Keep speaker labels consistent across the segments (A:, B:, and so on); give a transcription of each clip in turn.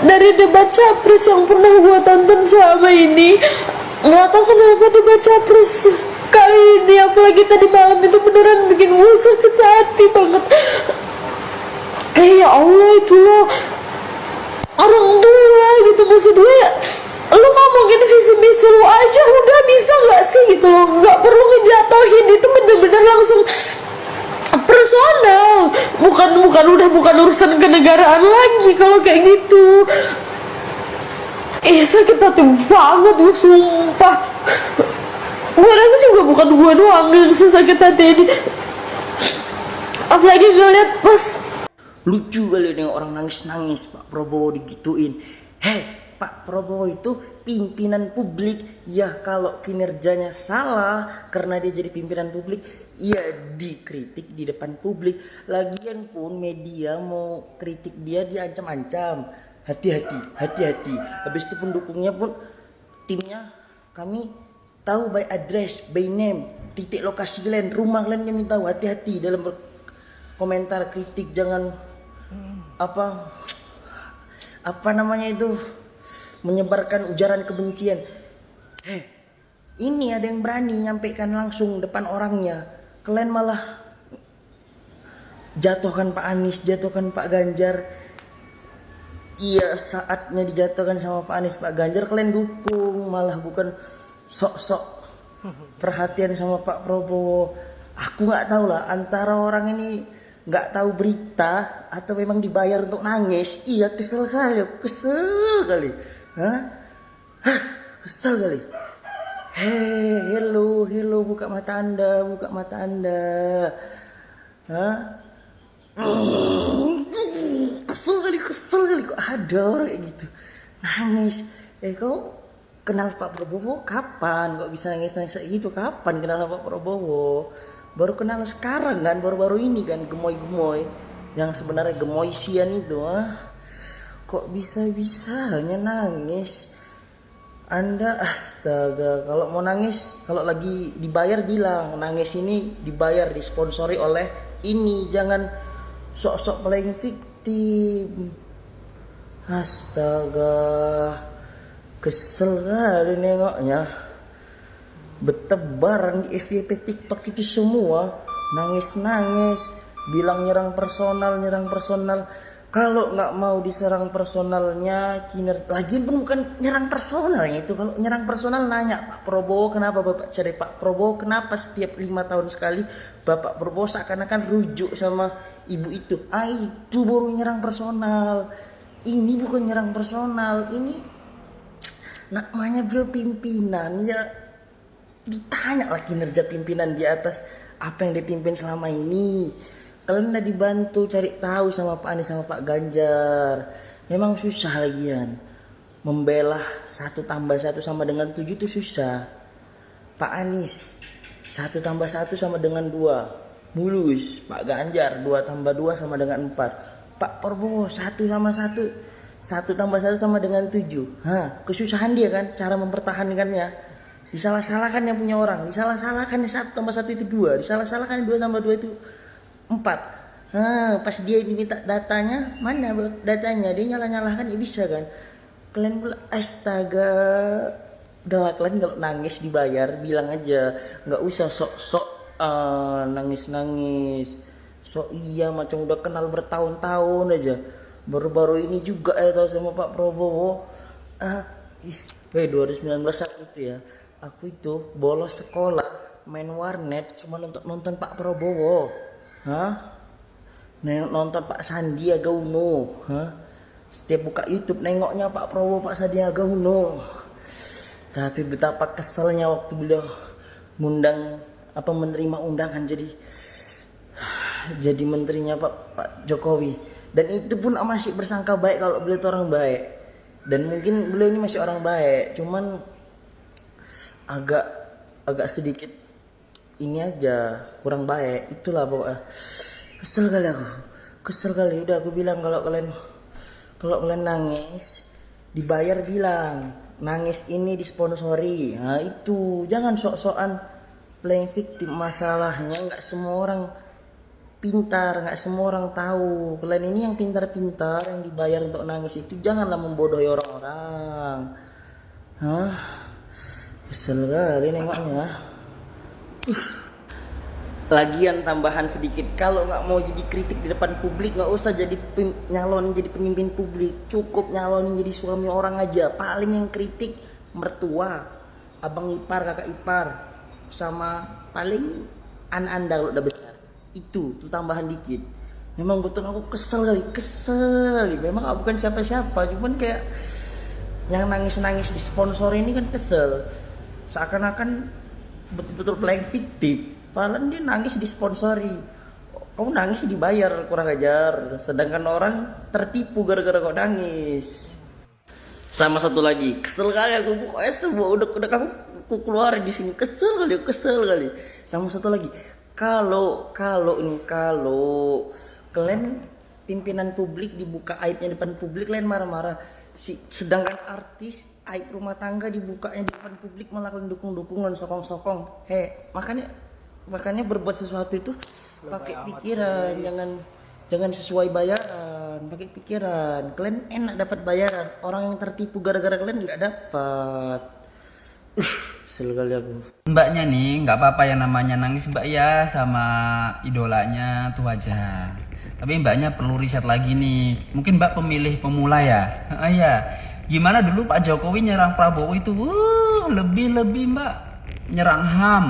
A: Dari debat capres yang pernah gue tonton selama ini, nggak tahu kenapa debat capres kali ini, apalagi tadi malam, itu beneran bikin gue sakit hati banget. Ya Allah, itu loh orang tua gitu, maksud gue ya, lu ngomongin visi misi lu aja udah, bisa nggak sih gitu loh, nggak perlu ngejatohin. Itu bener-bener langsung personal, bukan urusan kenegaraan lagi kalau kayak gitu. Sakit hati banget gue, sumpah. Gue rasa juga bukan gue doang yang sakit hati ini, apalagi ngeliat pas.
B: Lucu kali dengan orang nangis-nangis Pak Prabowo digituin. Pak Prabowo itu pimpinan publik. Ya kalau kinerjanya salah karena dia jadi pimpinan publik, ya dikritik di depan publik. Lagian pun media mau kritik dia diancam-ancam. Hati-hati. Habis itu pendukungnya pun, timnya, kami tahu by address, by name, titik lokasi kalian, rumah kalian kami tahu. Hati-hati dalam komentar kritik, jangan apa namanya itu, menyebarkan ujaran kebencian. Ini ada yang berani nyampaikan langsung depan orangnya, kalian malah jatuhkan Pak Anies, jatuhkan Pak Ganjar. Iya, saatnya dijatuhkan sama Pak Anies, Pak Ganjar kalian dukung, malah bukan sok-sok perhatian sama Pak Prabowo. Aku nggak tahu lah, antara orang ini nggak tahu berita atau memang dibayar untuk nangis. Iya, kesel kali. Kesel kali. Hello, buka mata anda. Kesel kali kok ada orang kayak gitu nangis. Kau kenal Pak Prabowo kapan? Kok bisa nangis kayak gitu? Kapan kenal Pak Prabowo? Baru kenal sekarang kan, baru-baru ini kan, gemoy-gemoy yang sebenarnya gemoy-sian itu. Kok bisa-bisanya nangis Anda? Astaga, kalau mau nangis, kalau lagi dibayar bilang nangis ini dibayar, disponsori oleh ini, jangan sok-sok playing victim. Astaga, kesel kali nengoknya. Bertebaran di FYP TikTok itu semua nangis-nangis, bilang nyerang personal. Kalau nggak mau diserang personalnya, lagi pun bukan nyerang personalnya itu. Kalau nyerang personal, nanya Pak Prabowo, kenapa Bapak cari Pak Prabowo, kenapa setiap 5 tahun sekali Bapak Prabowo seakan-akan rujuk sama ibu itu. Itu baru nyerang personal. Ini bukan nyerang personal, ini namanya beliau pimpinan, ya ditanya lah kinerja pimpinan di atas apa yang dipimpin selama ini. Kalian udah dibantu cari tahu sama Pak Anies sama Pak Ganjar. Memang susah lagian, membela 1 tambah 1 sama dengan 7 itu susah. Pak Anies 1 tambah 1 sama dengan 2, mulus. Pak Ganjar 2 tambah 2 sama dengan 4. Pak Prabowo 1 tambah 1 sama dengan 7. Kesusahan dia kan cara mempertahankannya. Disalah-salahkan yang punya orang, disalah-salahkan 1 tambah 1 itu 2, disalah-salahkan 2 tambah 2 itu 4. Pas dia diminta datanya, mana datanya, dia nyalah-nyalahkan, ya bisa kan. Kalian pula astaga. Udahlah, kalian kalau nangis dibayar bilang aja, nggak usah sok-sok nangis-nangis. Iya macam udah kenal bertahun-tahun aja. Baru-baru ini juga tahu sama Pak Prabowo. 2019 saat itu ya, aku itu bolos sekolah main warnet cuma untuk nonton Pak Prabowo. Nonton Pak Sandiaga Uno. Setiap buka YouTube nengoknya Pak Prabowo, Pak Sandiaga Uno. Tapi betapa keselnya waktu beliau menerima undangan jadi menterinya Pak Jokowi. Dan itu pun masih bersangka baik kalau beliau itu orang baik. Dan mungkin beliau ini masih orang baik, cuman agak sedikit ini aja kurang baik. Itulah pokoknya. Kesel kali. Udah aku bilang, kalau kalian nangis dibayar, bilang nangis ini disponsori. Itu jangan sok-sokan playing victim. Masalahnya nggak semua orang pintar, nggak semua orang tahu. Kalian ini yang pintar-pintar, yang dibayar untuk nangis itu janganlah membodohi orang-orang. Hah? Kesel kali nengoknya. Lagian tambahan sedikit, kalau nggak mau jadi kritik di depan publik, nggak usah jadi nyalonin jadi pemimpin publik. Cukup nyalonin jadi suami orang aja. Paling yang kritik mertua, abang ipar, kakak ipar, sama paling anda kalau udah besar. Itu tuh tambahan dikit. Memang betul aku kesel kali. Memang aku bukan siapa-siapa, cuman kayak yang nangis-nangis di sponsor ini kan kesel. Seakan-akan betul-betul playing victim. Padahal dia nangis disponsori. Kamu nangis dibayar, kurang ajar. Sedangkan orang tertipu gara-gara kau nangis. Sama satu lagi, kesel kali aku, pokoknya semua udah kamu keluarin di sini, kesel kali. Sama satu lagi, kalau kalian pimpinan publik dibuka aibnya depan publik, kalian marah-marah. Sedangkan artis aib rumah tangga dibukanya di depan publik malah kalian dukung-dukungan, sokong-sokong. Makanya berbuat sesuatu itu pakai pikiran, jangan sesuai bayaran, pakai pikiran. Kalian enak dapat bayaran, orang yang tertipu gara-gara kalian nggak dapat. Kesel kali aku.
C: Mbaknya nih nggak apa-apa yang namanya nangis mbak ya sama idolanya tuh wajar. Tapi mbaknya perlu riset lagi nih. Mungkin mbak pemilih pemula ya. Iya. Gimana dulu Pak Jokowi nyerang Prabowo itu? Lebih mbak nyerang HAM.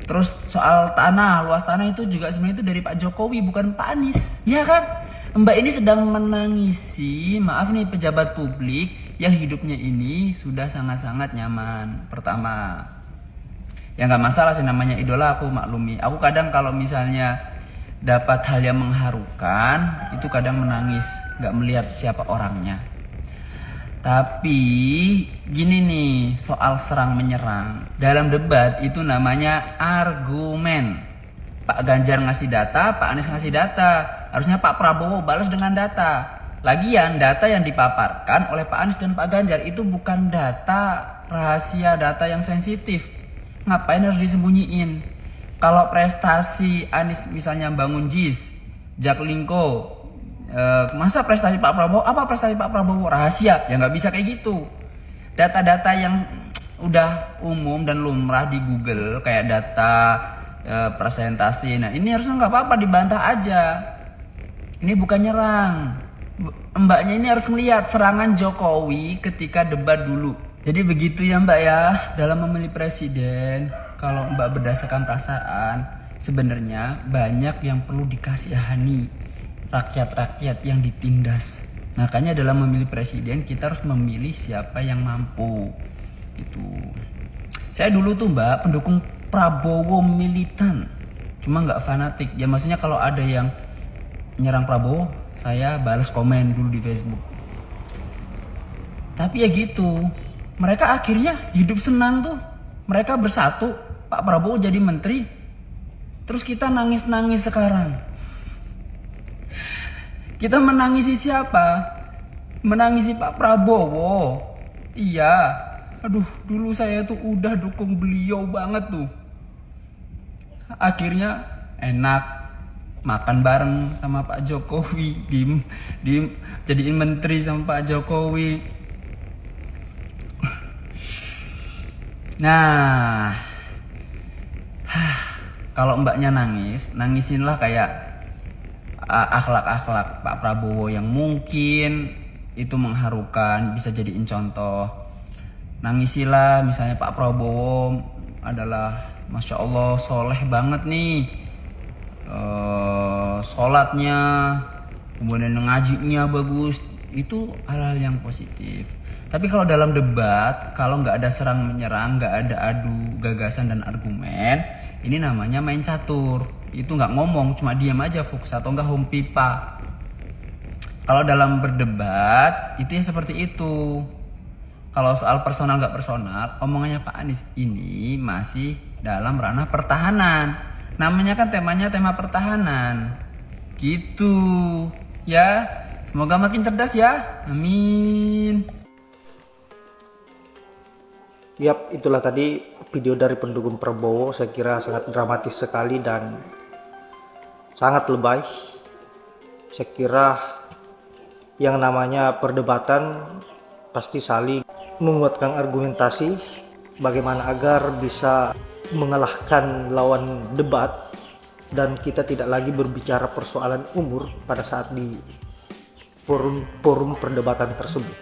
C: Terus soal tanah, luas tanah itu juga sebenarnya itu dari Pak Jokowi bukan Pak Anies. Ya kan? Mbak ini sedang menangisi, maaf nih, pejabat publik yang hidupnya ini sudah sangat-sangat nyaman. Pertama, ya nggak masalah sih, namanya idola, aku maklumi. Aku kadang kalau misalnya dapat hal yang mengharukan, itu kadang menangis, nggak melihat siapa orangnya. Tapi gini nih, soal serang menyerang dalam debat itu namanya argumen. Pak Ganjar ngasih data, Pak Anies ngasih data. Harusnya Pak Prabowo balas dengan data. Lagian data yang dipaparkan oleh Pak Anies dan Pak Ganjar itu bukan data rahasia, data yang sensitif. Ngapain harus disembunyiin? Kalau prestasi Anies misalnya bangun JIS, Jaklingko, masa prestasi Pak Prabowo, apa prestasi Pak Prabowo rahasia? Ya nggak bisa kayak gitu. Data-data yang udah umum dan lumrah di Google kayak data presentasi, nah ini harusnya nggak apa-apa, dibantah aja. Ini bukan nyerang. Mbaknya ini harus melihat serangan Jokowi ketika debat dulu. Jadi begitu ya mbak ya, dalam memilih presiden. Kalau mbak berdasarkan perasaan, sebenarnya banyak yang perlu dikasihani. Rakyat-rakyat yang ditindas. Makanya dalam memilih presiden kita harus memilih siapa yang mampu. Itu. Saya dulu tuh mbak pendukung Prabowo militan, cuma nggak fanatik. Ya maksudnya kalau ada yang nyerang Prabowo, saya balas komen dulu di Facebook. Tapi ya gitu, mereka akhirnya hidup senang tuh. Mereka bersatu, Pak Prabowo jadi menteri. Terus kita nangis-nangis sekarang. Kita menangisi siapa? Menangisi Pak Prabowo. Iya. Aduh, dulu saya tuh udah dukung beliau banget tuh. Akhirnya enak makan bareng sama Pak Jokowi, jadiin menteri sama Pak Jokowi. Nah, kalau mbaknya nangis, nangisinlah kayak akhlak-akhlak Pak Prabowo yang mungkin itu mengharukan, bisa jadiin contoh. Nangisilah misalnya Pak Prabowo adalah Masya Allah soleh banget nih, sholatnya, kemudian ngajinya bagus, itu hal-hal yang positif. Tapi kalau dalam debat, kalau nggak ada serang menyerang, nggak ada adu gagasan dan argumen, ini namanya main catur. Itu nggak ngomong, cuma diam aja, fokus, atau nggak home pipa. Kalau dalam berdebat itu ya seperti itu. Kalau soal personal nggak personal, omongannya Pak Anies ini masih dalam ranah pertahanan. Namanya kan temanya tema pertahanan. Gitu ya. Semoga makin cerdas ya. Amin.
D: Yap, itulah tadi video dari pendukung Prabowo. Saya kira sangat dramatis sekali dan sangat lebay. Saya kira yang namanya perdebatan pasti saling menguatkan argumentasi bagaimana agar bisa mengalahkan lawan debat, dan kita tidak lagi berbicara persoalan umur pada saat di forum perdebatan tersebut.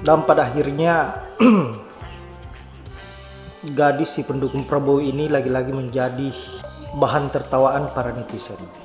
D: Dan pada akhirnya gadis si pendukung Prabowo ini lagi-lagi menjadi bahan tertawaan para netizen.